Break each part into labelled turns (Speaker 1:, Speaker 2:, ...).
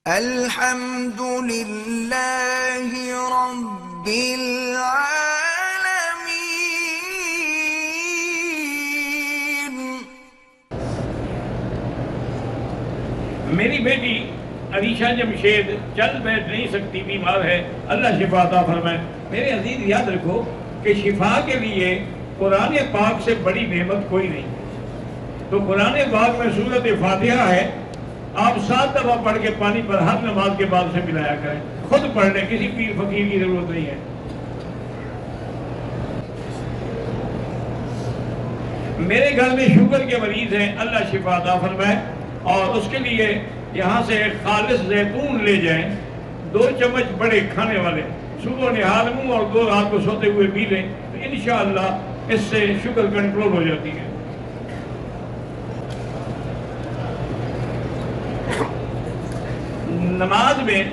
Speaker 1: الحمد للہ رب العالمین۔
Speaker 2: میری بیٹی عریشہ جمشید چل بیٹھ نہیں سکتی، بیمار ہے، اللہ شفا عطا فرمائے۔ میرے عزیز یاد رکھو کہ شفا کے لیے قرآن پاک سے بڑی نعمت کوئی نہیں۔ تو قرآن پاک میں سورۃ فاتحہ ہے، آپ 7 دفعہ پڑھ کے پانی پر ہر نماز کے بعد سے ملایا کریں، خود پڑھ لیں، کسی پیر فقیر کی ضرورت نہیں ہے۔ میرے گھر میں شوگر کے مریض ہیں، اللہ شفا عطا فرمائے، اور اس کے لیے یہاں سے خالص زیتون لے جائیں، 2 چمچ بڑے کھانے والے، صبح نہار منہ اور 2 رات کو سوتے ہوئے پی لیں تو انشاءاللہ اس سے شوگر کنٹرول ہو جاتی ہے۔ نماز میں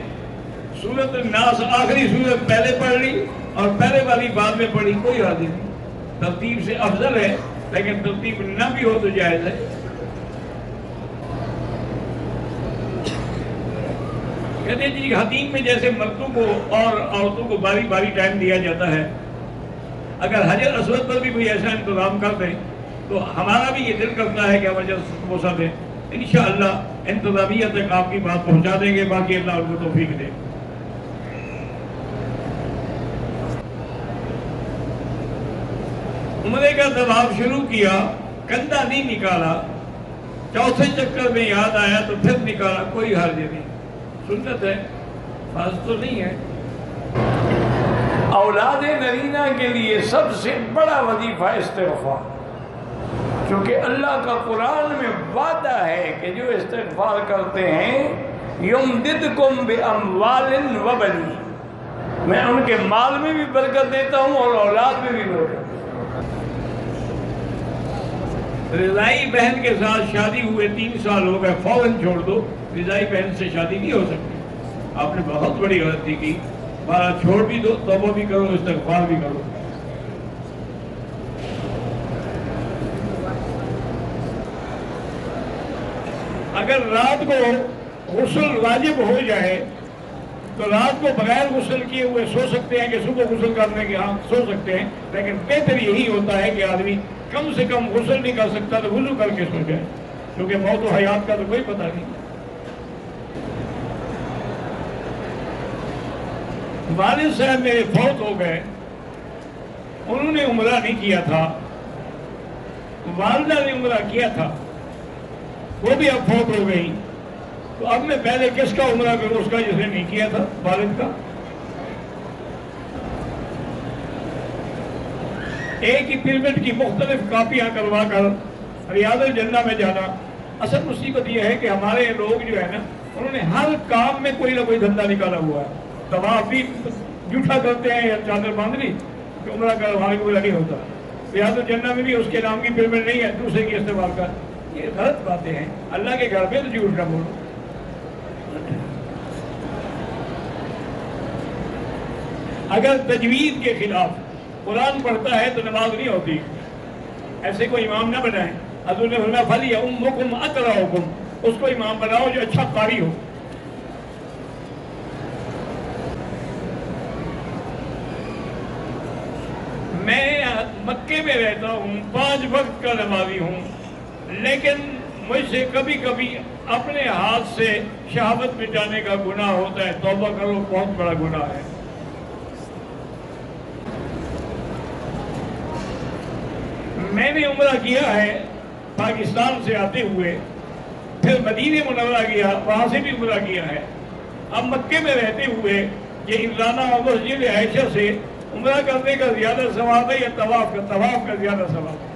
Speaker 2: سورۃ الناس آخری سورت پہلے پڑھ لی اور پہلے والی بعد میں پڑھی، کوئی حرج نہیں، ترتیب سے افضل ہے، لیکن ترتیب نہ بھی ہو تو جائز ہے۔ کہتے ہیں جی حدیث میں جیسے مردوں کو اور عورتوں کو باری باری ٹائم دیا جاتا ہے، اگر حجر اسود پر بھی کوئی ایسا انتظام کر دیں تو ہمارا بھی یہ دل کرتا ہے کہ ہم حجر بوسہ دیں۔ انشاءاللہ انتظامیہ تک آپ کی بات پہنچا دیں گے، باقی اللہ ان کو توفیق دے۔ عمرے کا طواف شروع کیا، کندھا نہیں نکالا، 4تھے چکر میں یاد آیا تو پھر نکالا، کوئی حرج نہیں، سنت ہے، فرض تو نہیں ہے۔ اولاد نرینہ کے لیے سب سے بڑا وظیفہ استغفار، کیونکہ اللہ کا قرآن میں وعدہ ہے کہ جو استغفار کرتے ہیں یمددکم باموال وبنین، میں ان کے مال میں بھی برکت دیتا ہوں اور اولاد میں بھی برکت۔ رضائی بہن کے ساتھ شادی ہوئے 3 سال ہو گئے، فوراً چھوڑ دو، رضائی بہن سے شادی نہیں ہو سکتی، آپ نے بہت بڑی غلطی کی، بارہ چھوڑ بھی دو، توبہ بھی کرو، استغفار بھی کرو۔ اگر رات کو غسل واجب ہو جائے تو رات کو بغیر غسل کیے ہوئے سو سکتے ہیں کہ صبح غسل کرنے کے ہاں سو سکتے ہیں، لیکن بہتر یہی ہوتا ہے کہ آدمی کم سے کم غسل نہیں کر سکتا تو وضو کر کے سو جائے، کیونکہ موت و حیات کا تو کوئی پتہ نہیں۔ والد صاحب میرے فوت ہو گئے، انہوں نے عمرہ نہیں کیا تھا، والدہ نے عمرہ کیا تھا، وہ بھی اب فوت ہو گئی، تو اب میں پہلے کس کا عمرہ کروں؟ اس کا جس نے نہیں کیا تھا، والد کا۔ ایک ہی پیرمنٹ کی مختلف کاپیاں کروا کر ریاض الجنہ میں جانا۔ اصل مصیبت یہ ہے کہ ہمارے لوگ جو ہے نا، انہوں نے ہر کام میں کوئی نہ کوئی دھندا نکالا ہوا ہے، طواف بھی جھوٹا کرتے ہیں یا چادر باندھ لی کہ عمرہ کا ہمارے کو نہیں ہوتا، ریاض الجنہ میں بھی اس کے نام کی پیمنٹ نہیں ہے، دوسرے کی استعمال کا۔ یہ غلط باتیں ہیں، اللہ کے گھر میں تو جھوٹ نہ بولو۔ اگر تجوید کے خلاف قرآن پڑھتا ہے تو نماز نہیں ہوتی، ایسے کو امام نہ بنائیں۔ حضور نے فرمایا فَلْيَؤُمُّكُمْ أَقْرَؤُكُمْ، اس کو امام بناؤ جو اچھا قاری ہو۔ میں مکے میں رہتا ہوں، 5 وقت کا نمازی ہوں، لیکن مجھ سے کبھی کبھی اپنے ہاتھ سے شہوت مٹانے کا گناہ ہوتا ہے، توبہ کرو، بہت بڑا گناہ ہے۔ میں نے عمرہ کیا ہے پاکستان سے آتے ہوئے، پھر مدینہ منورہ گیا، وہاں سے بھی عمرہ کیا ہے۔ اب مکے میں رہتے ہوئے یہ عمرانہ اور مسجد عائشہ سے عمرہ کرنے کا زیادہ ثواب ہے یا طواف کا زیادہ ثواب ہے؟